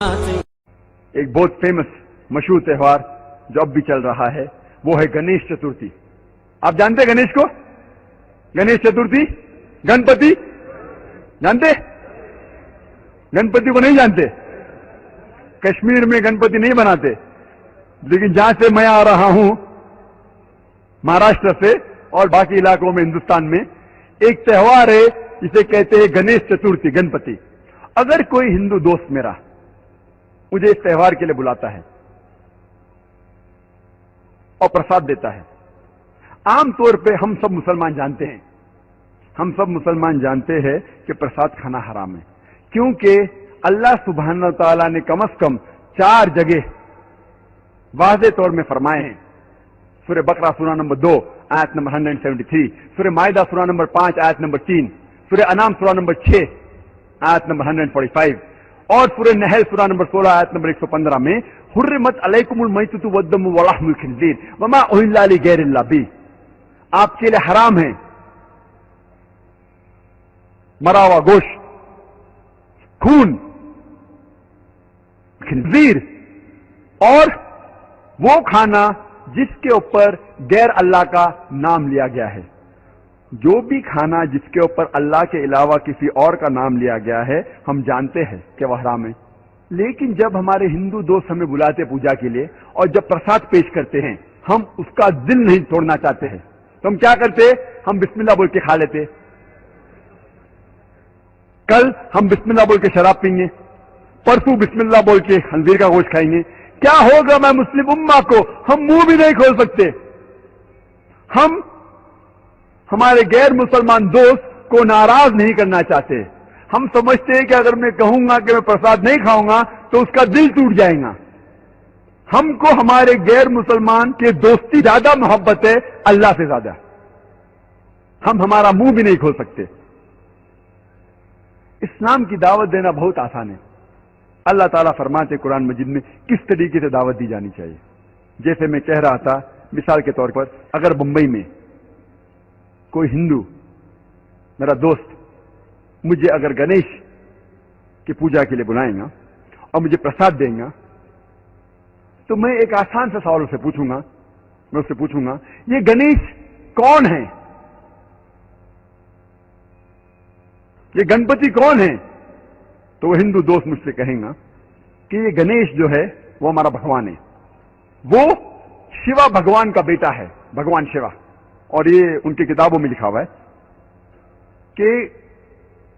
ایک بہت فیمس مشہور تہوار جو اب بھی چل رہا ہے وہ ہے گنیش چترتھی. آپ جانتے ہیں گنیش کو؟ گنیش چترتھی، گنپتی جانتے؟ گنپتی کو نہیں جانتے؟ کشمیر میں گنپتی نہیں بناتے، لیکن جہاں سے میں آ رہا ہوں مہاراشٹر سے اور باقی علاقوں میں ہندوستان میں ایک تہوار ہے جسے کہتے ہیں گنیش چترتھی، گنپتی. اگر کوئی ہندو دوست میرا مجھے اس تہوار کے لیے بلاتا ہے اور پرساد دیتا ہے، عام طور پہ ہم سب مسلمان جانتے ہیں کہ پرساد کھانا حرام ہے، کیونکہ اللہ سبحانہ و تعالیٰ نے کم از کم 4 جگہ واضح طور میں فرمائے ہیں. سورہ بقرہ سورہ نمبر 2 آیت نمبر 173، سورہ مائدہ سورہ نمبر 5 آیت نمبر 3، سورہ انعام سورہ نمبر 6 آیت نمبر 145 اور سورہ نحل سورہ نمبر 16 آیت نمبر 115 میں حرمت علیکم المیتۃ والدم ولحم الخنزیر وما اہل لغیر اللہ بہ، آپ کے لیے حرام ہے مرا ہوا گوشت، خون، خنزیر اور وہ کھانا جس کے اوپر غیر اللہ کا نام لیا گیا ہے. جو بھی کھانا جس کے اوپر اللہ کے علاوہ کسی اور کا نام لیا گیا ہے ہم جانتے ہیں کہ وہ حرام ہے، لیکن جب ہمارے ہندو دوست ہمیں بلاتے پوجا کے لیے اور جب پرساد پیش کرتے ہیں ہم اس کا دل نہیں توڑنا چاہتے ہیں، تو ہم کیا کرتے؟ ہم بسم اللہ بول کے کھا لیتے. کل ہم بسم اللہ بول کے شراب پئیں گے، پرسوں بسم اللہ بول کے خنزیر کا گوشت کھائیں گے. کیا ہوگا میں مسلم امہ کو ہم منہ بھی نہیں کھول سکتے. ہم ہمارے غیر مسلمان دوست کو ناراض نہیں کرنا چاہتے. ہم سمجھتے ہیں کہ اگر میں کہوں گا کہ میں پرساد نہیں کھاؤں گا تو اس کا دل ٹوٹ جائے گا. ہم کو ہمارے غیر مسلمان کے دوستی زیادہ محبت ہے اللہ سے زیادہ. ہم ہمارا منہ بھی نہیں کھول سکتے. اسلام کی دعوت دینا بہت آسان ہے. اللہ تعالیٰ فرماتے قرآن مجید میں کس طریقے سے دعوت دی جانی چاہیے. جیسے میں کہہ رہا تھا مثال کے طور پر اگر بمبئی میں کوئی ہندو میرا دوست مجھے اگر گنیش کی پوجا کے لیے بلائیں گا اور مجھے پرساد دیں گا تو میں ایک آسان سے سوال سے پوچھوں گا. میں اس سے پوچھوں گا یہ گنیش کون ہے؟ یہ گنپتی کون ہے؟ تو وہ ہندو دوست مجھ سے کہیں گا کہ یہ گنیش جو ہے وہ ہمارا بھگوان ہے، وہ شیوا بھگوان کا بیٹا ہے، بھگوان شیوا. اور یہ ان کی کتابوں میں لکھا ہوا ہے کہ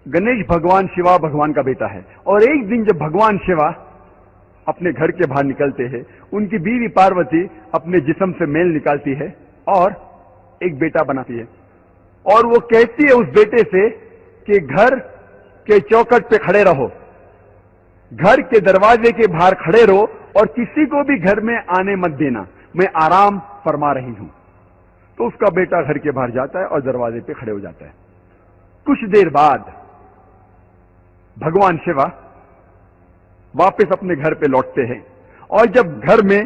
گنیش بھگوان شیوا بھگوان کا بیٹا ہے. اور ایک دن جب بھگوان شیوا اپنے گھر کے باہر نکلتے ہیں ان کی بیوی پاروتی اپنے جسم سے میل نکالتی ہے اور ایک بیٹا بناتی ہے، اور وہ کہتی ہے اس بیٹے سے کہ گھر کے چوکٹ پہ کھڑے رہو، گھر کے دروازے کے باہر کھڑے رہو اور کسی کو بھی گھر میں آنے مت دینا، میں آرام فرما رہی ہوں. تو اس کا بیٹا گھر کے باہر جاتا ہے اور دروازے پہ کھڑے ہو جاتا ہے. کچھ دیر بعد بھگوان شیوا واپس اپنے گھر پہ لوٹتے ہیں اور جب گھر میں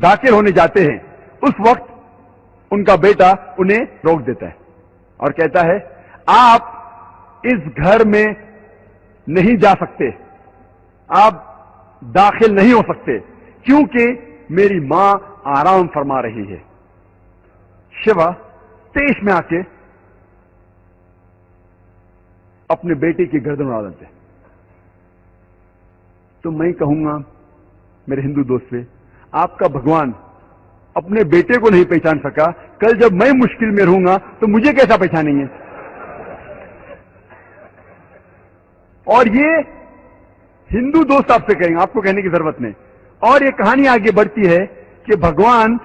داخل ہونے جاتے ہیں اس وقت ان کا بیٹا انہیں روک دیتا ہے اور کہتا ہے آپ اس گھر میں نہیں جا سکتے، آپ داخل نہیں ہو سکتے کیونکہ میری ماں آرام فرما رہی ہے. شیوا تیش میں آ کے اپنے بیٹے کی گردن اڑا دیتے. تو میں کہوں گا میرے ہندو دوست سے آپ کا بھگوان اپنے بیٹے کو نہیں پہچان سکا، کل جب میں مشکل میں رہوں گا تو مجھے کیسا پہچانیں گے؟ اور یہ ہندو دوست آپ سے کہیں گے، آپ کو کہنے کی ضرورت نہیں. اور یہ کہانی آگے بڑھتی ہے کہ بھگوان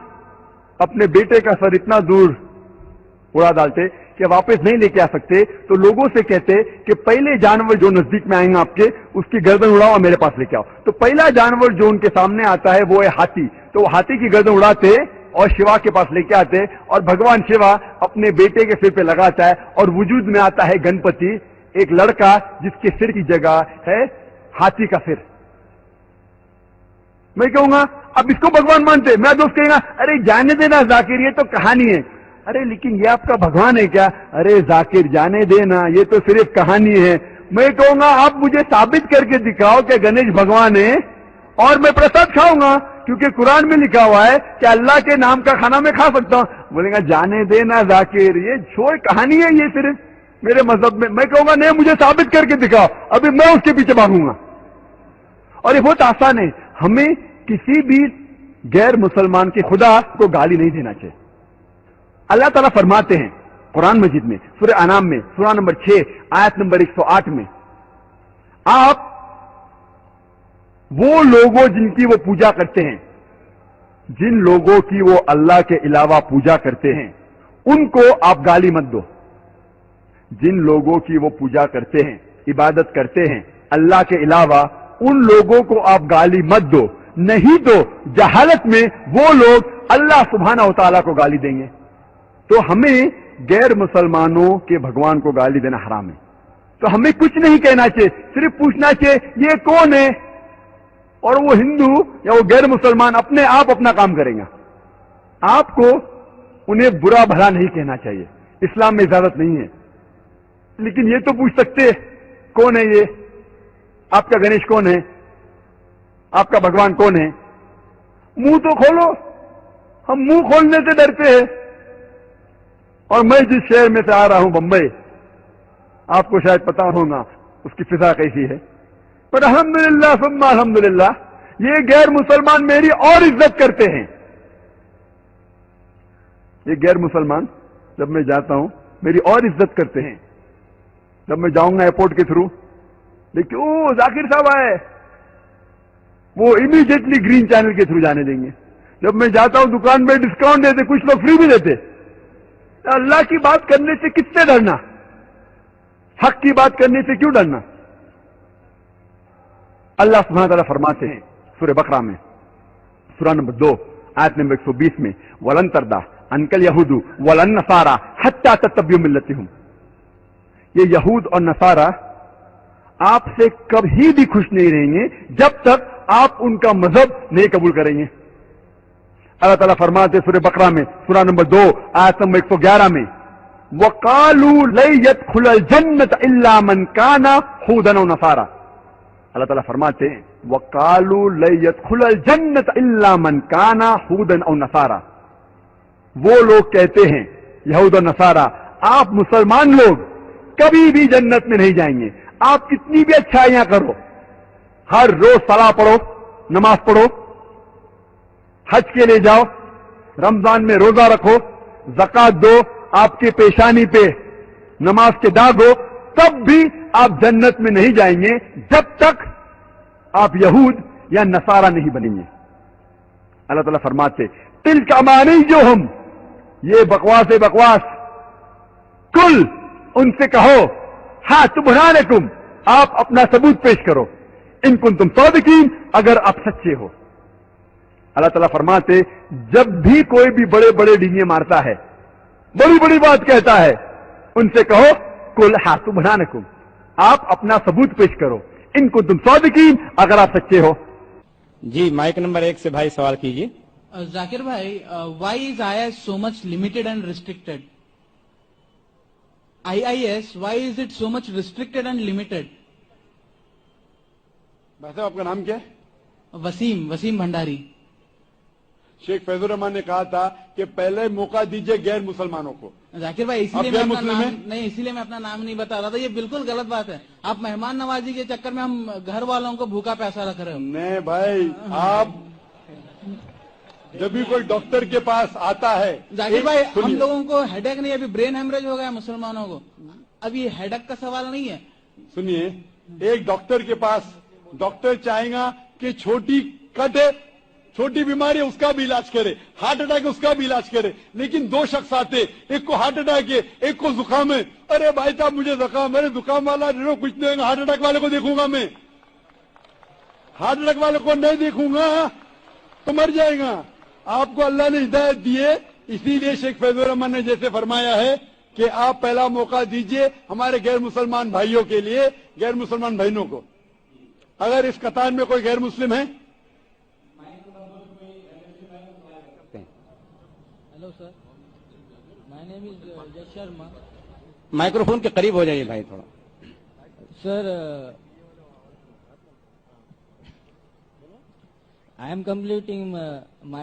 اپنے بیٹے کا سر اتنا دور اڑا ڈالتے کہ واپس نہیں لے کے آ سکتے، تو لوگوں سے کہتے کہ پہلے جانور جو نزدیک میں آئیں گے آپ کے اس کی گردن اڑاؤ اور میرے پاس لے کے آؤ. تو پہلا جانور جو ان کے سامنے آتا ہے وہ ہے ہاتھی. تو وہ ہاتھی کی گردن اڑاتے اور شیوا کے پاس لے کے آتے اور بھگوان شیوا اپنے بیٹے کے سر پہ لگاتا ہے اور وجود میں آتا ہے گنپتی، ایک لڑکا جس کے سر کی جگہ ہے ہاتھی کا سر. میں کہوں گا اب اس کو بھگوان مانتے؟ میرا دوست کہے گا ارے جانے دینا ذاکر یہ تو کہانی ہے. ارے لیکن یہ آپ کا بھگوان ہے کیا؟ ارے ذاکر جانے دینا یہ تو صرف کہانی ہے. میں کہوں گا آپ مجھے ثابت کر کے دکھاؤ کہ گنیش بھگوان ہے اور میں پرساد کھاؤں گا، کیونکہ قرآن میں لکھا ہوا ہے کہ اللہ کے نام کا کھانا میں کھا سکتا ہوں. بولے گا جانے دینا ذاکر، یہ چھوڑ کہانی ہے یہ صرف میرے مذہب میں. میں کہوں گا نہیں مجھے ثابت کر کے دکھاؤ، ابھی میں اس کے پیچھے بھاگوں گا. اور یہ بہت آسان ہے، ہمیں کسی بھی غیر مسلمان کے خدا کو گالی نہیں دینا چاہیے. اللہ تعالیٰ فرماتے ہیں قرآن مجید میں سورہ انعام میں سورہ نمبر 6 آیت نمبر 108 میں، آپ وہ لوگوں جن کی وہ پوجا کرتے ہیں، جن لوگوں کی وہ اللہ کے علاوہ پوجا کرتے ہیں، ان کو آپ گالی مت دو. جن لوگوں کی وہ پوجا کرتے ہیں، عبادت کرتے ہیں اللہ کے علاوہ، ان لوگوں کو آپ گالی مت دو، نہیں تو جہالت میں وہ لوگ اللہ سبحانہ و تعالیٰ کو گالی دیں گے. تو ہمیں غیر مسلمانوں کے بھگوان کو گالی دینا حرام ہے. تو ہمیں کچھ نہیں کہنا چاہیے، صرف پوچھنا چاہیے یہ کون ہے، اور وہ ہندو یا وہ غیر مسلمان اپنے آپ اپنا کام کریں گا. آپ کو انہیں برا بھلا نہیں کہنا چاہیے، اسلام میں اجازت نہیں ہے. لیکن یہ تو پوچھ سکتے کون ہے یہ، آپ کا گنیش کون ہے، آپ کا بھگوان کون ہے. منہ تو کھولو، ہم منہ کھولنے سے ڈرتے ہیں. اور میں جس شہر میں سے آ رہا ہوں بمبئی، آپ کو شاید پتا ہوگا اس کی فضا کیسی ہے، پر الحمدللہ ثم الحمدللہ یہ غیر مسلمان میری اور عزت کرتے ہیں. یہ غیر مسلمان جب میں جاتا ہوں میری اور عزت کرتے ہیں. جب میں جاؤں گا ایئرپورٹ کے تھرو، دیکھتے او ذاکر صاحب آئے، وہ امیڈیٹلی گرین چینل کے تھرو جانے دیں گے. جب میں جاتا ہوں دکان میں ڈسکاؤنٹ دیتے، کچھ لوگ فری بھی دیتے. اللہ کی بات کرنے سے کس سے ڈرنا، حق کی بات کرنے سے کیوں ڈرنا. اللہ سبحانہ تعالیٰ فرماتے ہیں سورہ بقرہ میں سورہ نمبر 2 آیت نمبر 120 میں، وَلَن تَرْضَىٰ عَنْكَ الْيَهُودُ وَلَا النَّصَارَىٰ حَتَّىٰ تَتَّبِعَ مِلَّتَهُمْ. یہ یہود اور نصارہ آپ سے کبھی بھی خوش نہیں رہیں گے جب تک آپ ان کا مذہب نہیں قبول کریں گے. اللہ تعالیٰ فرماتے سورہ بقرہ میں سورہ نمبر 2 آیت نمبر 111 میں، وَقَالُوا لَن يَدْخُلَ الْجَنَّةَ إِلَّا مَنْ كَانَ هُودًا أَوْ نَصَارَىٰ. اللہ تعالیٰ فرماتے ہیں وَقَالُوا لَن يَدْخُلَ الْجَنَّةَ إِلَّا مَنْ كَانَ هُودًا أَوْ نَصَارَىٰ. وہ لوگ کہتے ہیں یہود اور نصارہ، آپ مسلمان لوگ کبھی بھی جنت میں نہیں جائیں گے. آپ کتنی بھی اچھائیاں کرو، ہر روز صلاح پڑھو، نماز پڑھو، حج کے لیے جاؤ، رمضان میں روزہ رکھو، زکات دو، آپ کے پیشانی پہ نماز کے داغ ہو، تب بھی آپ جنت میں نہیں جائیں گے جب تک آپ یہود یا نصارہ نہیں بنیں گے. اللہ تعالیٰ فرماتے تلک امانیہم، یہ بکواس. کل ان سے کہو ہاں برہانکم، آپ اپنا ثبوت پیش کرو، ان کنتم صادقین، اگر آپ سچے ہو. اللہ تعالیٰ فرماتے جب بھی کوئی بھی بڑے بڑے ڈینگے مارتا ہے، بڑی بڑی بات کہتا ہے، ان سے کہو کل ہاتھ برہانکم، آپ اپنا ثبوت پیش کرو، ان کنتم صادقین، اگر آپ سچے ہو. جی مائک نمبر 1 سے بھائی سوال کیجیے. ذاکر بھائی، why is I S so much limited and restricted? IIS, why is it so much restricted and limited? بھائی صاحب آپ کا نام کیا ہے؟ وسیم بھنڈاری. شیخ فیض الرحمان نے کہا تھا کہ پہلے موقع دیجئے غیر مسلمانوں کو. ذاکر بھائی اسی لیے میں اپنا نام نہیں بتا رہا تھا، یہ بالکل غلط بات ہے. آپ مہمان نوازی کے چکر میں ہم گھر والوں کو بھوکا پیسہ رکھ رہے ہو. نہیں بھائی، آپ جب بھی کوئی ڈاکٹر کے پاس آتا ہے، ذاکر بھائی ہم لوگوں کو ہیڈیک نہیں، ابھی برین ہیمریج ہو گیا مسلمانوں کو، اب یہ ہیڈیک کا سوال نہیں ہے. سنیے، ایک ڈاکٹر کے پاس ڈاکٹر چاہے گا کہ چھوٹی کٹ ہے، چھوٹی بیماری ہے اس کا بھی علاج کرے، ہارٹ اٹیک اس کا بھی علاج کرے. لیکن دو شخص آتے، ایک کو ہارٹ اٹیک ہے، ایک کو زکام ہے. ارے بھائی صاحب مجھے زکام، میرے زکام والا کچھ نہیں ہوگا، ہارٹ اٹیک والے کو دیکھوں گا میں، ہارٹ اٹیک والے کو نہیں دیکھوں گا تو مر جائے گا. آپ کو اللہ نے ہدایت دی ہے، اسی لیے شیخ فیض الرحمان نے جیسے فرمایا ہے کہ آپ پہلا موقع دیجئے ہمارے غیر مسلمان بھائیوں کے لیے، غیر مسلمان بہنوں کو. اگر اس قطار میں کوئی غیر مسلم ہے؟ ہیلو سر، مائی نیم از جس شرما. مائکروفون کے قریب ہو جائیے بھائی تھوڑا. Sir, I am completing my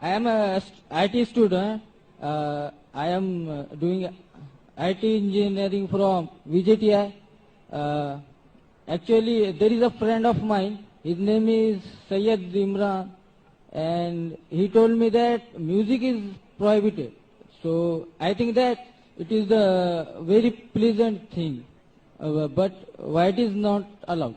I am a IT student. I am doing IT engineering from VJTI. Actually, there is a friend of mine. His name is Syed Imran, and he told me that music is prohibited. So I think that it is a very pleasant thing, but why it is not allowed?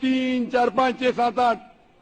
3, 4, 5, 6, 7, 8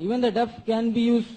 Even the duff can be used